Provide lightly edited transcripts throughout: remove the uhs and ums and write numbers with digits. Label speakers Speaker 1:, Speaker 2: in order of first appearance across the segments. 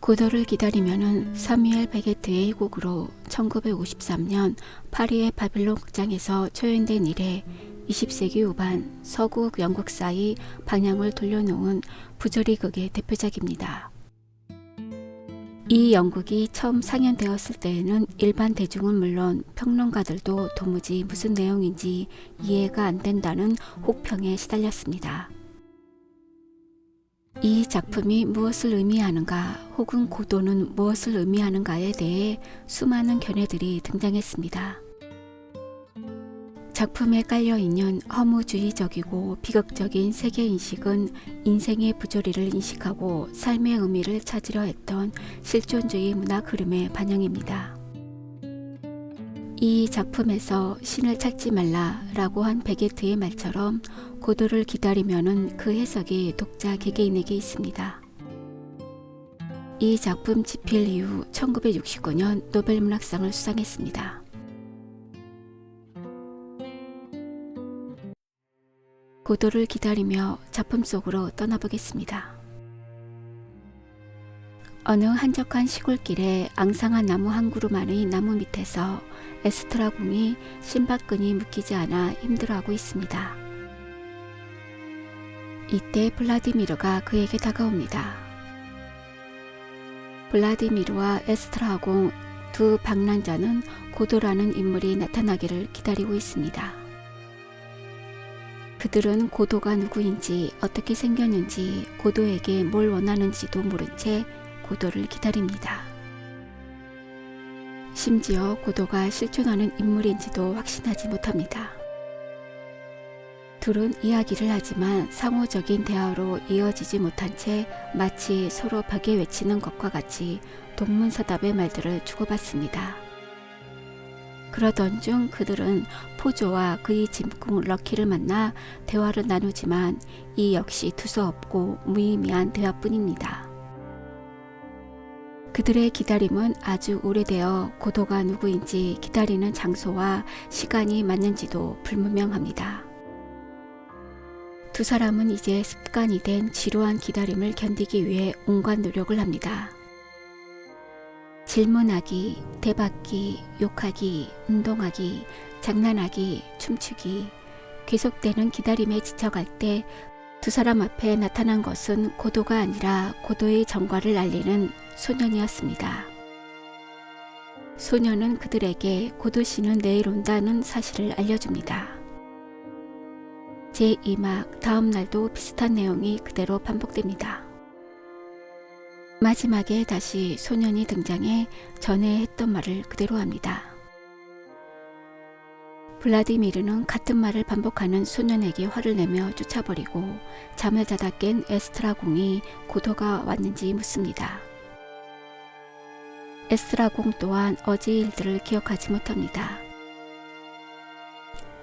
Speaker 1: 고도를 기다리면은 사뮤엘 베게트의 곡으로 1953년 파리의 바빌론 극장에서 초연된 이래 20세기 후반 서구 영국 사이 방향을 돌려놓은 부조리 극의 대표작입니다. 이 연극이 처음 상연되었을 때에는 일반 대중은 물론 평론가들도 도무지 무슨 내용인지 이해가 안 된다는 혹평에 시달렸습니다. 이 작품이 무엇을 의미하는가 혹은 고도는 무엇을 의미하는가에 대해 수많은 견해들이 등장했습니다. 작품에 깔려있는 허무주의적이고 비극적인 세계인식은 인생의 부조리를 인식하고 삶의 의미를 찾으려 했던 실존주의 문학 흐름의 반영입니다. 이 작품에서 신을 찾지 말라라고 한 베게트의 말처럼 고도를 기다리면은 그 해석이 독자 개개인에게 있습니다. 이 작품 집필 이후 1969년 노벨문학상을 수상했습니다. 고도를 기다리며 작품 속으로 떠나보겠습니다. 어느 한적한 시골길에 앙상한 나무 한 그룹 안의 나무 밑에서 에스트라 궁이 신발끈이 묶이지 않아 힘들어하고 있습니다. 이때 블라디미르가 그에게 다가옵니다. 블라디미르와 에스트라 궁 두 방랑자는 고도라는 인물이 나타나기를 기다리고 있습니다. 그들은 고도가 누구인지 어떻게 생겼는지 고도에게 뭘 원하는지도 모른 채 고도를 기다립니다. 심지어 고도가 실존하는 인물인지도 확신하지 못합니다. 둘은 이야기를 하지만 상호적인 대화로 이어지지 못한 채 마치 서로 벽에 외치는 것과 같이 동문서답의 말들을 주고받습니다. 그러던 중 그들은 포조와 그의 짐꾼 럭키를 만나 대화를 나누지만 이 역시 두서없고 무의미한 대화뿐입니다. 그들의 기다림은 아주 오래되어 고도가 누구인지 기다리는 장소와 시간이 맞는지도 불분명합니다. 두 사람은 이제 습관이 된 지루한 기다림을 견디기 위해 온갖 노력을 합니다. 질문하기, 대받기, 욕하기, 운동하기, 장난하기, 춤추기, 계속되는 기다림에 지쳐갈 때 두 사람 앞에 나타난 것은 고도가 아니라 고도의 전과를 알리는 소년이었습니다. 소년은 그들에게 고도 씨는 내일 온다는 사실을 알려줍니다. 제2막 다음 날도 비슷한 내용이 그대로 반복됩니다. 마지막에 다시 소년이 등장해 전에 했던 말을 그대로 합니다. 블라디미르는 같은 말을 반복하는 소년에게 화를 내며 쫓아버리고 잠을 자다 깬 에스트라 궁이 고도가 왔는지 묻습니다. 에스트라 궁 또한 어제의 일들을 기억하지 못합니다.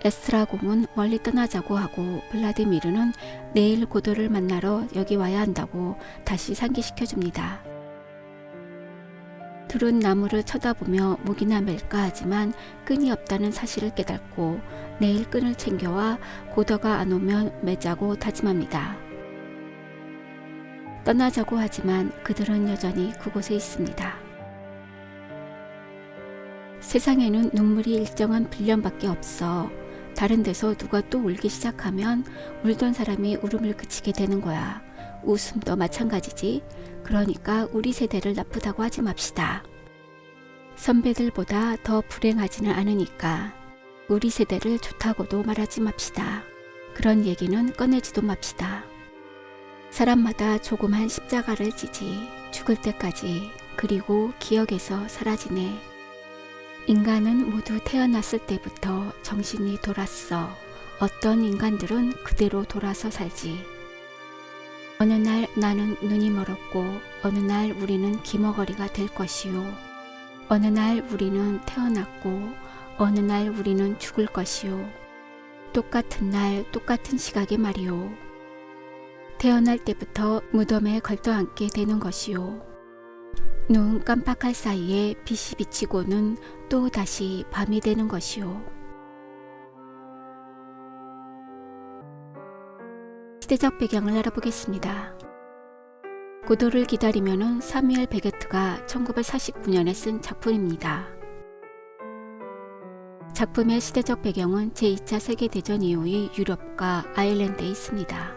Speaker 1: 에스트라 궁은 멀리 떠나자고 하고 블라디미르는 내일 고도를 만나러 여기 와야 한다고 다시 상기시켜줍니다. 둘은 나무를 쳐다보며 목이나 맬까 하지만 끈이 없다는 사실을 깨닫고 내일 끈을 챙겨와 고도가 안 오면 매자고 다짐합니다. 떠나자고 하지만 그들은 여전히 그곳에 있습니다. 세상에는 눈물이 일정한 빌런밖에 없어. 다른 데서 누가 또 울기 시작하면 울던 사람이 울음을 그치게 되는 거야. 웃음도 마찬가지지. 그러니까 우리 세대를 나쁘다고 하지 맙시다. 선배들보다 더 불행하지는 않으니까 우리 세대를 좋다고도 말하지 맙시다. 그런 얘기는 꺼내지도 맙시다. 사람마다 조그만 십자가를 지지. 죽을 때까지. 그리고 기억에서 사라지네. 인간은 모두 태어났을 때부터 정신이 돌았어. 어떤 인간들은 그대로 돌아서 살지. 어느 날 나는 눈이 멀었고 어느 날 우리는 기머거리가 될 것이요. 어느 날 우리는 태어났고 어느 날 우리는 죽을 것이요. 똑같은 날 똑같은 시각에 말이요. 태어날 때부터 무덤에 걸터앉게 되는 것이요. 눈 깜빡할 사이에 빛이 비치고는 또 다시 밤이 되는 것이요. 시대적 배경을 알아보겠습니다. 고도를 기다리며는 사뮤엘 베게트가 1949년에 쓴 작품입니다. 작품의 시대적 배경은 제2차 세계대전 이후의 유럽과 아일랜드에 있습니다.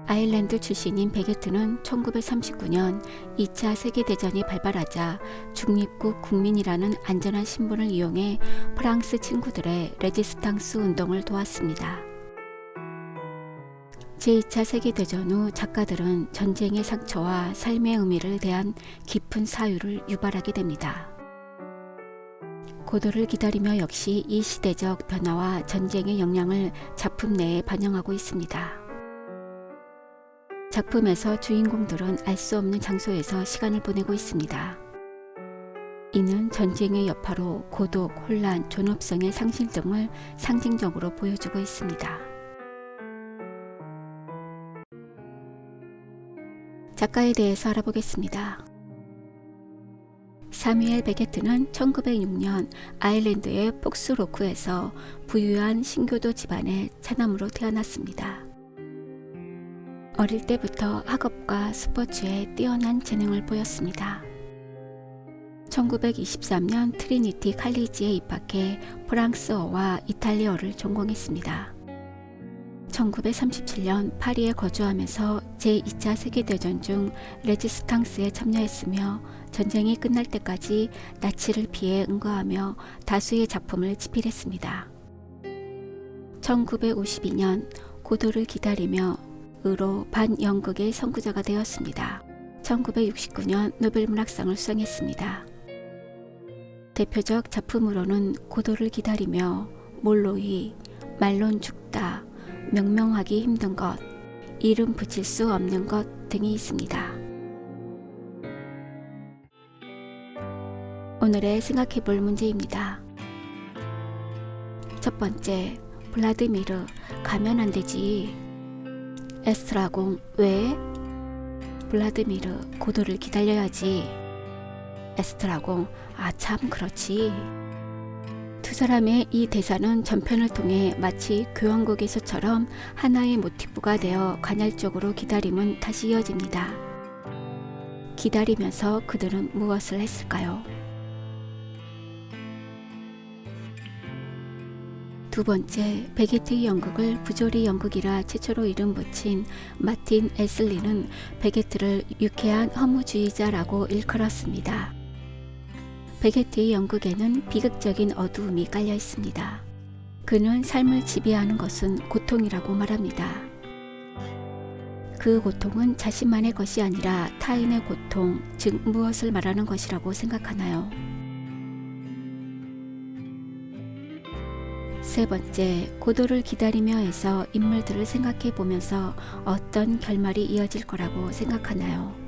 Speaker 1: 아일랜드 출신인 베게트는 1939년 2차 세계대전이 발발하자 중립국 국민이라는 안전한 신분을 이용해 프랑스 친구들의 레지스탕스 운동을 도왔습니다. 제2차 세계대전 후 작가들은 전쟁의 상처와 삶의 의미를 대한 깊은 사유를 유발하게 됩니다. 고도를 기다리며 역시 이 시대적 변화와 전쟁의 영향을 작품 내에 반영하고 있습니다. 작품에서 주인공들은 알 수 없는 장소에서 시간을 보내고 있습니다. 이는 전쟁의 여파로 고독, 혼란, 존엄성의 상실 등을 상징적으로 보여주고 있습니다. 작가에 대해서 알아보겠습니다. 사뮤엘 베게트는 1906년 아일랜드의 폭스로크에서 부유한 신교도 집안의 차남으로 태어났습니다. 어릴 때부터 학업과 스포츠에 뛰어난 재능을 보였습니다. 1923년 트리니티 칼리지에 입학해 프랑스어와 이탈리아어를 전공했습니다. 1937년 파리에 거주하면서 제2차 세계대전 중 레지스탕스에 참여했으며 전쟁이 끝날 때까지 나치를 피해 응거하며 다수의 작품을 집필했습니다. 1952년 고도를 기다리며 으로 반연극의 선구자가 되었습니다. 1969년 노벨문학상을 수상했습니다. 대표적 작품으로는 고도를 기다리며 몰로이, 말론 죽다, 명명하기 힘든 것, 이름 붙일 수 없는 것 등이 있습니다. 오늘의 생각해볼 문제입니다. 첫 번째, 블라디미르 가면 안 되지. 에스트라공 왜? 블라디미르 고도를 기다려야지. 에스트라공 아 참 그렇지. 두 사람의 이 대사는 전편을 통해 마치 교향곡에서처럼 하나의 모티프가 되어 간헐적으로 기다림은 다시 이어집니다. 기다리면서 그들은 무엇을 했을까요? 두 번째, 베게트의 연극을 부조리 연극이라 최초로 이름 붙인 마틴 에슬리는 베게트를 유쾌한 허무주의자라고 일컬었습니다. 베게트의 연극에는 비극적인 어두움이 깔려 있습니다. 그는 삶을 지배하는 것은 고통이라고 말합니다. 그 고통은 자신만의 것이 아니라 타인의 고통, 즉 무엇을 말하는 것이라고 생각하나요? 세 번째, 고도를 기다리며에서 인물들을 생각해 보면서 어떤 결말이 이어질 거라고 생각하나요?